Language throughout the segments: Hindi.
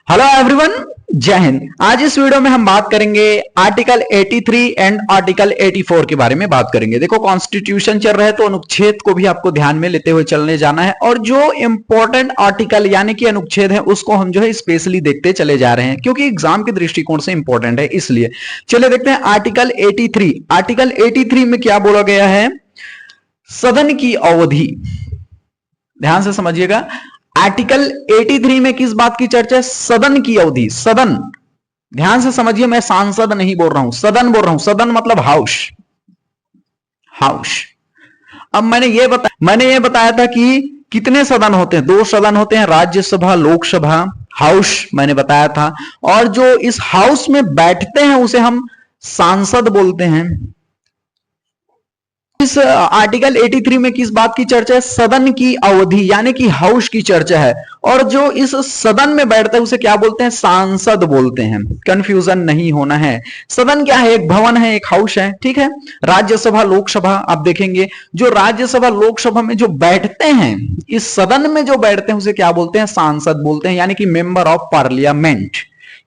हेलो एवरीवन, जय हिंद। आज इस वीडियो में हम बात करेंगे आर्टिकल 83 एंड आर्टिकल 84 के बारे में बात करेंगे। देखो, कॉन्स्टिट्यूशन चल रहा है तो अनुच्छेद को भी आपको ध्यान में लेते हुए चलने जाना है और जो इंपॉर्टेंट आर्टिकल यानी कि अनुच्छेद है उसको हम जो है स्पेशली देखते चले जा रहे हैं क्योंकि एग्जाम के दृष्टिकोण से इंपॉर्टेंट है। इसलिए चलिए देखते हैं आर्टिकल 83। आर्टिकल 83 में क्या बोला गया है? सदन की अवधि। ध्यान से समझिएगा, आर्टिकल 83 में किस बात की चर्चा है? सदन की अवधि। सदन, ध्यान से समझिए, मैं सांसद नहीं बोल रहा हूं, सदन बोल रहा हूं। सदन मतलब हाउस। हाउस। अब मैंने ये बताया था कि कितने सदन होते हैं? 2 सदन होते हैं, राज्यसभा लोकसभा। हाउस मैंने बताया था, और जो इस हाउस में बैठते हैं उसे हम सांसद बोलते हैं। इस आर्टिकल 83 में किस बात की चर्चा है? सदन की अवधि यानी कि हाउस की चर्चा है। और जो इस सदन में बैठता है उसे क्या बोलते हैं? सांसद बोलते हैं। कंफ्यूजन नहीं होना है। सदन क्या है? एक भवन है, एक हाउस है, ठीक है। राज्यसभा लोकसभा आप देखेंगे, जो राज्यसभा लोकसभा में जो बैठते हैं, इस सदन में जो बैठते हैं उसे क्या बोलते हैं? सांसद बोलते हैं, यानी कि मेंबर ऑफ पार्लियामेंट।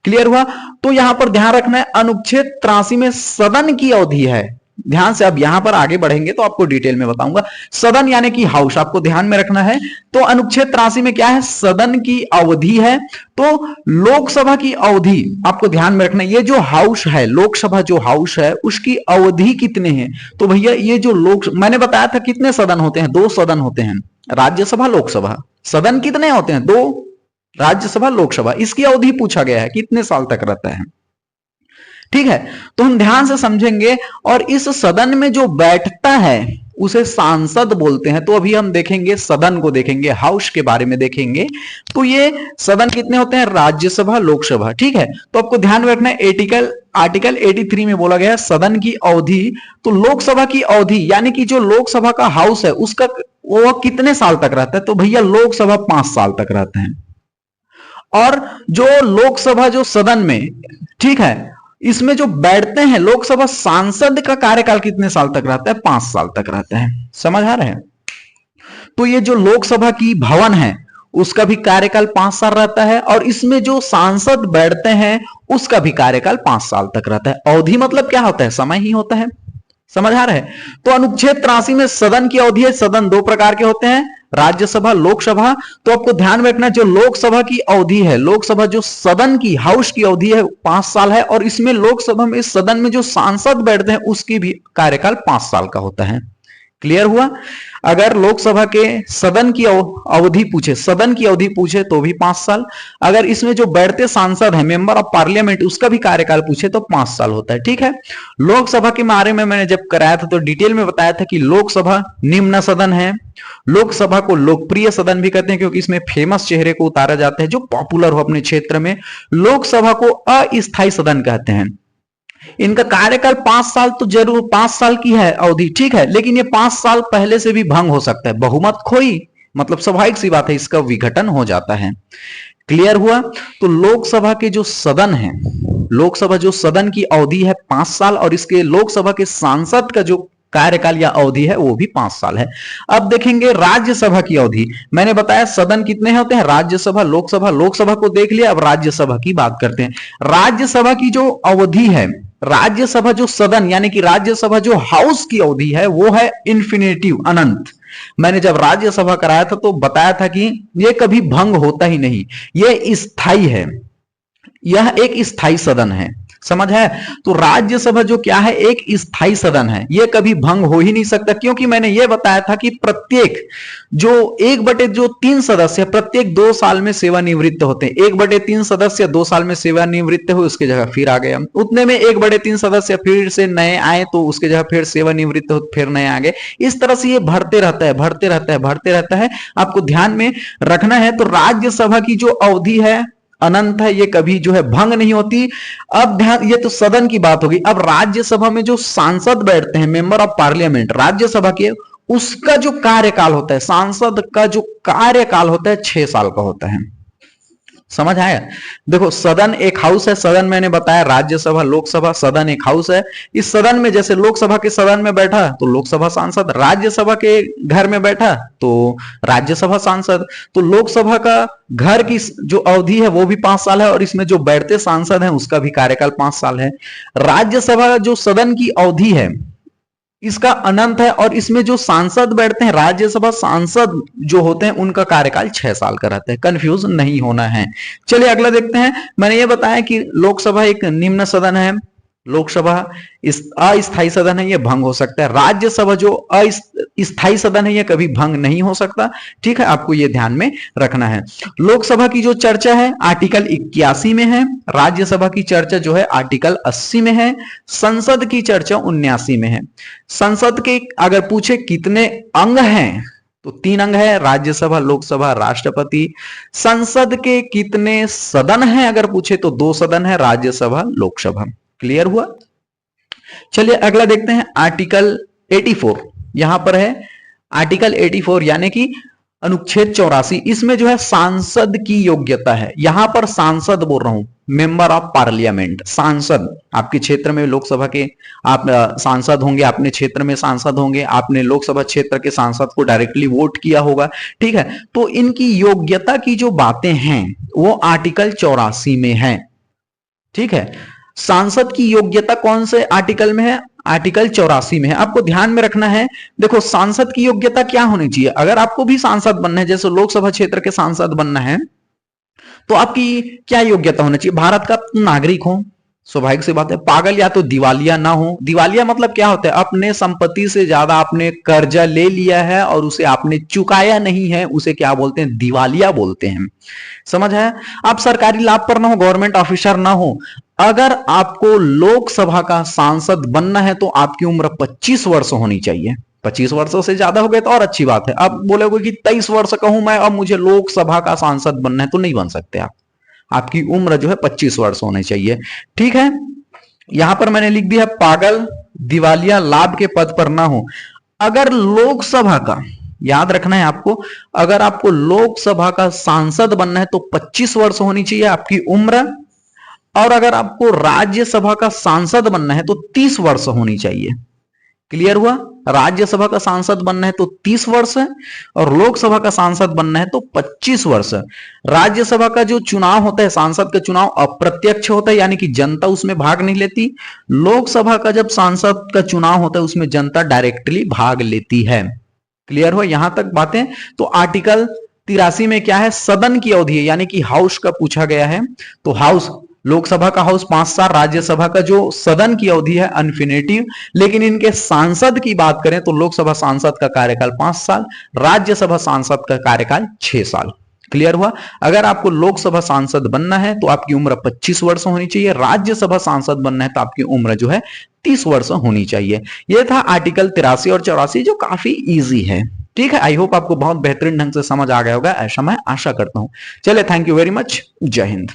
क्लियर हुआ? तो यहां पर ध्यान रखना है, अनुच्छेद 83 में सदन की अवधि है। ध्यान से अब यहां पर आगे बढ़ेंगे तो आपको डिटेल में बताऊंगा। सदन यानी कि हाउस आपको ध्यान में रखना है। तो अनुच्छेद 83 में क्या है? सदन की अवधि है। तो लोकसभा की अवधि आपको ध्यान में रखना है। ये जो हाउस है, लोकसभा जो हाउस है, उसकी अवधि कितने हैं? तो भैया ये जो मैंने बताया था कितने सदन होते हैं? 2 सदन होते हैं, राज्यसभा लोकसभा। सदन कितने होते हैं? 2, राज्यसभा लोकसभा। इसकी अवधि पूछा गया है कितने साल तक रहता है, ठीक है। तो हम ध्यान से समझेंगे। और इस सदन में जो बैठता है उसे सांसद बोलते हैं। तो अभी हम देखेंगे, सदन को देखेंगे, हाउस के बारे में देखेंगे। तो ये सदन कितने होते हैं? राज्यसभा लोकसभा, ठीक है। तो आपको ध्यान में रखना है, आर्टिकल 83 में बोला गया है सदन की अवधि। तो लोकसभा की अवधि यानी कि जो लोकसभा का हाउस है उसका वो कितने साल तक रहता है? तो भैया लोकसभा 5 साल तक रहते हैं। और जो लोकसभा जो सदन में, ठीक है, इसमें जो बैठते हैं लोकसभा सांसद का कार्यकाल कितने साल तक रहता है? 5 साल तक रहता है। समझ आ रहा है? तो ये जो लोकसभा की भवन है उसका भी कार्यकाल 5 साल रहता है, और इसमें जो सांसद बैठते हैं उसका भी कार्यकाल 5 साल तक रहता है। अवधि मतलब क्या होता है? समय ही होता है। समझ आ रहा है? तो अनुच्छेद 83 में सदन की अवधि है। सदन 2 प्रकार के होते हैं, राज्यसभा लोकसभा। तो आपको ध्यान में रखना, जो लोकसभा की अवधि है, लोकसभा जो सदन की हाउस की अवधि है 5 साल है, और इसमें लोकसभा में इस सदन में जो सांसद बैठते हैं उसकी भी कार्यकाल 5 साल का होता है। क्लियर हुआ? अगर लोकसभा के सदन की अवधि पूछे, सदन की अवधि पूछे तो भी 5 साल। अगर इसमें जो बैठते सांसद है, मेंबर ऑफ पार्लियामेंट, उसका भी कार्यकाल पूछे तो 5 साल होता है, ठीक है। लोकसभा के बारे में मैंने जब कराया था तो डिटेल में बताया था कि लोकसभा निम्न सदन है। लोकसभा को लोकप्रिय सदन भी कहते हैं क्योंकि इसमें फेमस चेहरे को उतारा जाता है जो पॉपुलर हो अपने क्षेत्र में। लोकसभा को अस्थायी सदन कहते हैं। इनका कार्यकाल 5 साल, तो जरूर 5 साल की है अवधि, ठीक है। लेकिन ये 5 साल पहले से भी भंग हो सकता है। बहुमत खोई मतलब स्वाभाविक सी बात है, इसका विघटन हो जाता है। क्लियर हुआ? तो लोकसभा के जो सदन है, लोकसभा जो सदन की अवधि है 5 साल, और इसके लोकसभा के सांसद का जो कार्यकाल या अवधि है वो भी 5 साल है। अब देखेंगे राज्यसभा की अवधि। मैंने बताया सदन कितने होते हैं? राज्यसभा लोकसभा। लोकसभा को देख लिया, अब राज्यसभा की बात करते हैं। राज्यसभा की जो अवधि है, राज्यसभा जो सदन यानी कि राज्यसभा जो हाउस की अवधि है वो है इन्फिनिटिव, अनंत। मैंने जब राज्यसभा कराया था तो बताया था कि यह कभी भंग होता ही नहीं, यह स्थायी है, यह एक स्थायी सदन है। समझ है? तो राज्यसभा जो क्या है, एक स्थायी सदन है, यह कभी भंग हो ही नहीं सकता, क्योंकि मैंने यह बताया था कि प्रत्येक जो 1/3 सदस्य प्रत्येक 2 साल में सेवानिवृत्त होते हैं। 1/3 सदस्य 2 साल में सेवानिवृत्त हुए, उसके जगह फिर आ गए। उतने में 1/3 सदस्य फिर से नए आए तो उसके जगह फिर सेवानिवृत्त हो, फिर नए आ गए। इस तरह से ये बढ़ते रहता है, बढ़ते रहता है, बढ़ते रहता है। आपको ध्यान में रखना है। तो राज्यसभा की जो अवधि है अनंत है, ये कभी जो है भंग नहीं होती। अब ध्यान, ये तो सदन की बात होगी। अब राज्यसभा में जो सांसद बैठते हैं, मेंबर ऑफ पार्लियामेंट, राज्यसभा के, उसका जो कार्यकाल होता है, सांसद का जो कार्यकाल होता है 6 साल का होता है। समझ आया? देखो सदन एक हाउस है, सदन मैंने बताया राज्यसभा लोकसभा, सदन एक हाउस है। इस सदन में जैसे लोकसभा के सदन में बैठा तो लोकसभा सांसद, राज्यसभा के घर में बैठा तो राज्यसभा सांसद। तो लोकसभा का घर की जो अवधि है वो भी 5 साल है और इसमें जो बैठते सांसद हैं उसका भी कार्यकाल 5 साल है। राज्यसभा जो सदन की अवधि है इसका अनंत है और इसमें जो सांसद बैठते हैं राज्यसभा सांसद जो होते हैं उनका कार्यकाल 6 साल का रहता है। कंफ्यूज नहीं होना है। चलिए अगला देखते हैं। मैंने ये बताया कि लोकसभा एक निम्न सदन है, लोकसभा इस अस्थायी सदन है, यह भंग हो सकता है। राज्यसभा जो अस्थायी सदन है यह कभी भंग नहीं हो सकता। ठीक है, आपको यह ध्यान में रखना है। लोकसभा की जो चर्चा है आर्टिकल 81 में है, राज्यसभा की चर्चा जो है आर्टिकल 80 में है, संसद की चर्चा 79 में है। संसद के अगर पूछे कितने अंग हैं तो 3 अंग है, राज्यसभा लोकसभा राष्ट्रपति। संसद के कितने सदन हैं अगर पूछे तो 2 सदन है, राज्यसभा लोकसभा। क्लियर हुआ? चलिए अगला देखते हैं आर्टिकल 84। यहां पर है आर्टिकल 84 यानी कि अनुच्छेद 84। इसमें जो है सांसद की योग्यता है। यहां पर सांसद बोल रहा हूं, मेंबर ऑफ पार्लियामेंट, सांसद। आपके क्षेत्र में लोकसभा के आप सांसद होंगे, अपने क्षेत्र में सांसद होंगे, आपने लोकसभा क्षेत्र के सांसद को डायरेक्टली वोट किया होगा। ठीक है, तो इनकी योग्यता की जो बातें हैं वो आर्टिकल 84 में है। ठीक है, सांसद की योग्यता कौन से आर्टिकल में है? आर्टिकल 84 में है। आपको ध्यान में रखना है। देखो सांसद की योग्यता क्या होनी चाहिए? अगर आपको भी सांसद बनना है, जैसे लोकसभा क्षेत्र के सांसद बनना है, तो आपकी क्या योग्यता होनी चाहिए? भारत का नागरिक हो, स्वाभाविक सी बात है। पागल या तो दिवालिया ना हो। दिवालिया मतलब क्या होता है? अपने संपत्ति से ज्यादा आपने कर्जा ले लिया है और उसे आपने चुकाया नहीं है, उसे क्या बोलते हैं? दिवालिया बोलते हैं। समझ है? आप सरकारी लाभ पर ना हो, गवर्नमेंट ऑफिसर ना हो। अगर आपको लोकसभा का सांसद बनना है तो आपकी उम्र 25 वर्ष होनी चाहिए। 25 वर्षों से ज्यादा हो गए तो और अच्छी बात है। अब बोलोगे कि 23 वर्ष का हूं मैं, अब मुझे लोकसभा का सांसद बनना है, तो नहीं बन सकते आप। आपकी उम्र जो है 25 वर्ष होनी चाहिए। ठीक है, यहां पर मैंने लिख दिया पागल, दिवालिया, लाभ के पद पर ना हो। अगर लोकसभा का, याद रखना है आपको, अगर आपको लोकसभा का सांसद बनना है तो 25 वर्ष होनी चाहिए आपकी उम्र। और अगर आपको राज्यसभा का सांसद बनना है तो 30 वर्ष होनी चाहिए। क्लियर हुआ? राज्यसभा का सांसद बनना है तो 30 वर्ष है और लोकसभा का सांसद बनना है तो 25 वर्ष है। राज्यसभा का जो चुनाव होता है, सांसद का चुनाव अप्रत्यक्ष होता है, यानी कि जनता उसमें भाग नहीं लेती। लोकसभा का जब सांसद का चुनाव होता है उसमें जनता डायरेक्टली भाग लेती है। क्लियर हो यहां तक बातें? तो आर्टिकल 83 में क्या है? सदन की अवधि है, यानी कि हाउस का पूछा गया है। तो हाउस, लोकसभा का हाउस 5 साल, राज्यसभा का जो सदन की अवधि है अनफिनिटिव। लेकिन इनके सांसद की बात करें तो लोकसभा सांसद का कार्यकाल 5 साल, राज्यसभा सांसद का कार्यकाल 6 साल। क्लियर हुआ? अगर आपको लोकसभा सांसद बनना है तो आपकी उम्र 25 वर्ष होनी चाहिए, राज्यसभा सांसद बनना है तो आपकी उम्र जो है 30 वर्ष होनी चाहिए। यह था आर्टिकल 83 और 84 जो काफी इजी है। ठीक है, आई होप आपको बहुत बेहतरीन ढंग से समझ आ गया होगा, ऐसा मैं आशा करता हूं। चलिए, थैंक यू वेरी मच। जय हिंद।